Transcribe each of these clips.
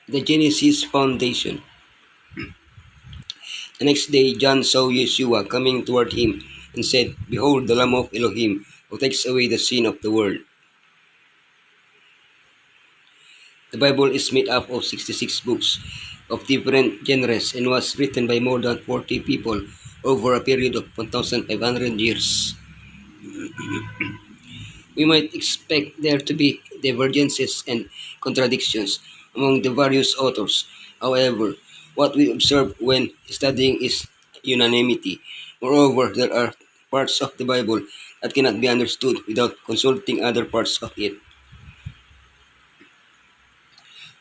The Genesis foundation. The next day John saw Yeshua coming toward him and said, "Behold, the Lamb of Elohim, who takes away the sin of the world." The Bible is made up of 66 books of different genres and was written by more than 40 people over a period of 1,500 years. We might expect there to be divergences and contradictions among the various authors. However, what we observe when studying is unanimity. Moreover, there are parts of the Bible that cannot be understood without consulting other parts of it.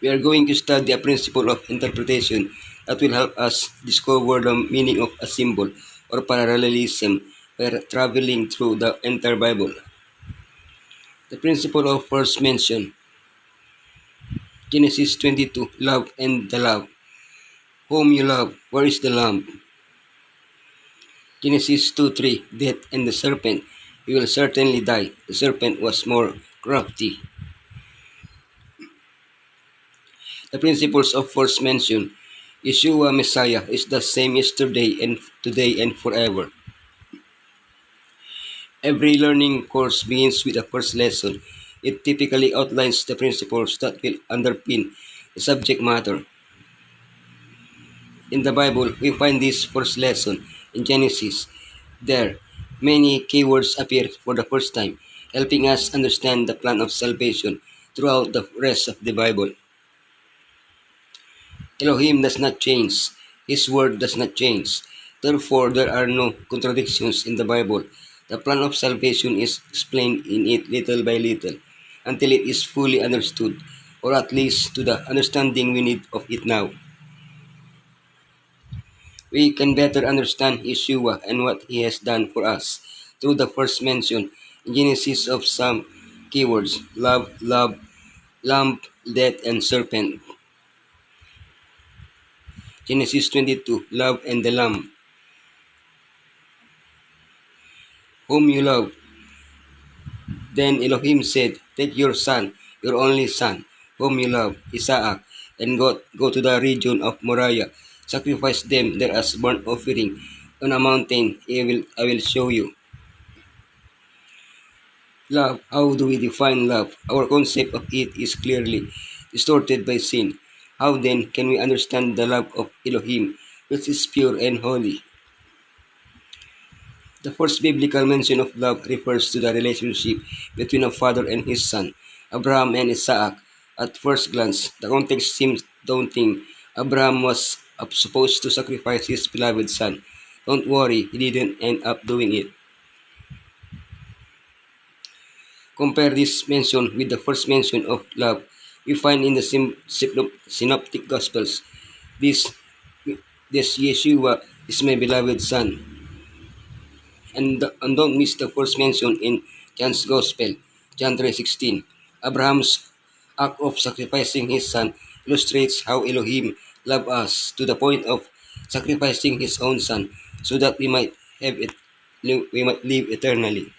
We are going to study a principle of interpretation that will help us discover the meaning of a symbol or parallelism by traveling through the entire Bible. The principle of first mention. Genesis 22, love and the love. Whom you love, where is the lamb? Genesis 2:3, death and the serpent. You will certainly die. The serpent was more crafty. The principles of first mention. Yeshua Messiah is the same yesterday and today and forever. Every learning course begins with a first lesson. It typically outlines the principles that will underpin the subject matter. In the Bible, we find this first lesson in Genesis. There, many keywords appear for the first time, helping us understand the plan of salvation throughout the rest of the Bible. Elohim does not change. His word does not change. Therefore, there are no contradictions in the Bible. The plan of salvation is explained in it little by little until it is fully understood, or at least to the understanding we need of it now. We can better understand Yeshua and what he has done for us through the first mention in Genesis of some keywords: love, lamb, death, and serpent. Genesis 22, love and the lamb. Whom you love. Then Elohim said, "Take your son, your only son, whom you love, Isaac, and go to the region of Moriah. Sacrifice them there as burnt offering on a mountain I will show you." Love. How do we define love? Our concept of it is clearly distorted by sin. How then can we understand the love of Elohim, which is pure and holy? The first biblical mention of love refers to the relationship between a father and his son, Abraham and Isaac. At first glance, the context seems daunting. Abraham was supposed to sacrifice his beloved son. Don't worry, he didn't end up doing it. Compare this mention with the first mention of love we find in the synoptic gospels. This, this Yeshua is my beloved son. And don't miss the first mention in John's Gospel, John 3:16. Abraham's act of sacrificing his son illustrates how Elohim loved us to the point of sacrificing his own son so that we might live eternally.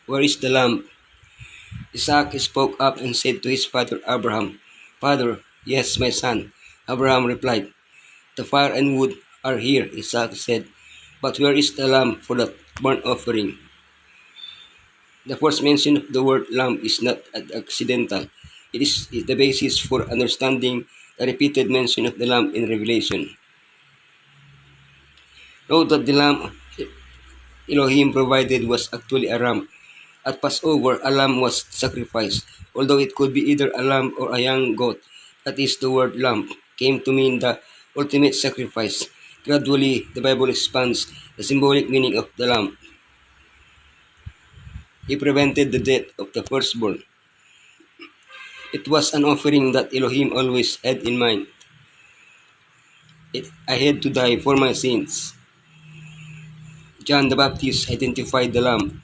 Where is the lamb? Isaac spoke up and said to his father Abraham, "Father, yes, my son." Abraham replied, "The fire and wood are here," Isaac said, "but where is the lamb for the burnt offering?" The first mention of the word lamb is not accidental. It is the basis for understanding the repeated mention of the lamb in Revelation. Note that the lamb Elohim provided was actually a ram. At Passover, a lamb was sacrificed, although it could be either a lamb or a young goat. That is, the word lamb came to mean the ultimate sacrifice. Gradually, the Bible expands the symbolic meaning of the lamb. He prevented the death of the firstborn. It was an offering that Elohim always had in mind. I had to die for my sins. John the Baptist identified the lamb.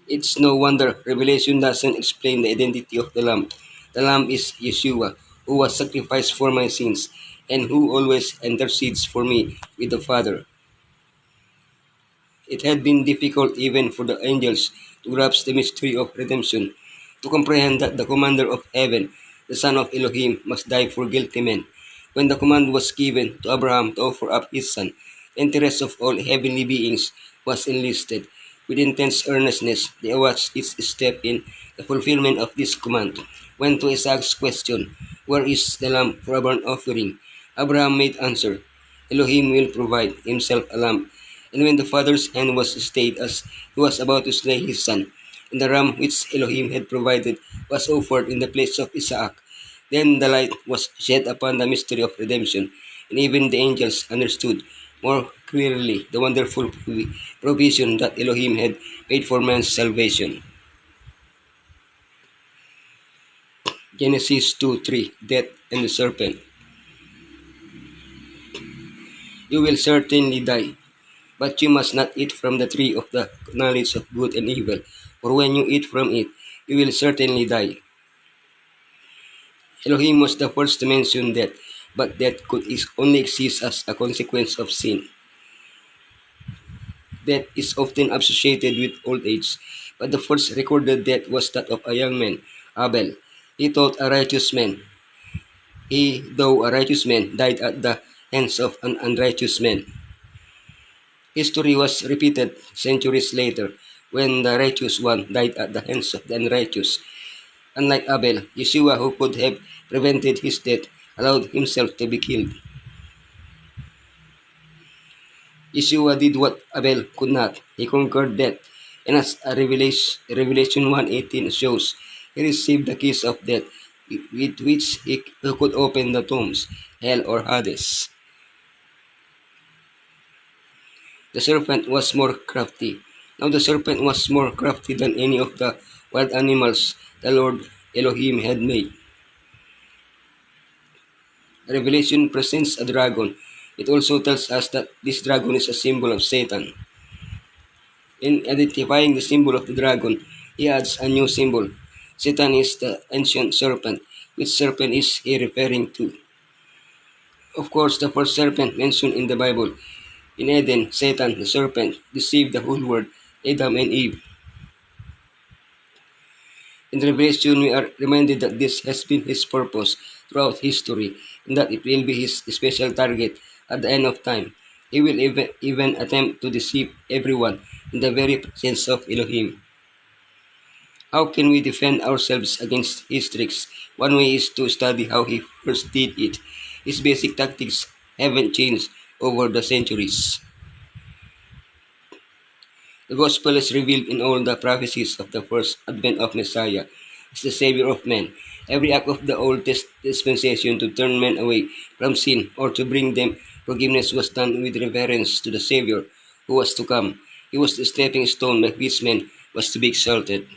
It's no wonder Revelation doesn't explain the identity of the lamb. The lamb is Yeshua, who was sacrificed for my sins, and who always intercedes for me with the Father. It had been difficult even for the angels to grasp the mystery of redemption. to comprehend that the commander of heaven, the son of Elohim, must die for guilty men. When the command was given to Abraham to offer up his son, the interest of all heavenly beings was enlisted. With intense earnestness, they watched each step in the fulfillment of this command. When to Isaac's question, "Where is the lamb for a burnt offering?" Abraham made answer, "Elohim will provide himself a lamb." And when the father's hand was stayed as he was about to slay his son, and the ram which Elohim had provided was offered in the place of Isaac, then the light was shed upon the mystery of redemption, and even the angels understood more clearly the wonderful provision that Elohim had made for man's salvation. Genesis 2:3, Death and the Serpent. You will certainly die, but you must not eat from the tree of the knowledge of good and evil, for when you eat from it, you will certainly die. Elohim was the first to mention death, but death could only exist as a consequence of sin. Death is often associated with old age, but the first recorded death was that of a young man, Abel. He thought a righteous man. He, though a righteous man, died at the hands of an unrighteous man. History was repeated centuries later when the righteous one died at the hands of the unrighteous. Unlike Abel, Yeshua, who could have prevented his death, allowed himself to be killed. Yeshua did what Abel could not. He conquered death, and as a Revelation 1:18 shows, he received the keys of death, with which he could open the tombs, hell, or Hades. The serpent was more crafty. Now the serpent was more crafty than any of the wild animals the Lord Elohim had made. Revelation presents a dragon. It also tells us that this dragon is a symbol of Satan. In identifying the symbol of the dragon, he adds a new symbol. Satan is the ancient serpent. Which serpent is he referring to? Of course, the first serpent mentioned in the Bible. In Eden, Satan, the serpent, deceived the whole world, Adam and Eve. In Revelation, we are reminded that this has been his purpose throughout history, and that it will be his special target at the end of time. He will even attempt to deceive everyone in the very presence of Elohim. How can we defend ourselves against his tricks? One way is to study how he first did it. His basic tactics haven't changed over the centuries. The gospel is revealed in all the prophecies of the first advent of Messiah as the Savior of men. Every act of the Old dispensation to turn men away from sin or to bring them forgiveness was done with reverence to the Savior who was to come. He was the stepping stone by which men was to be exalted.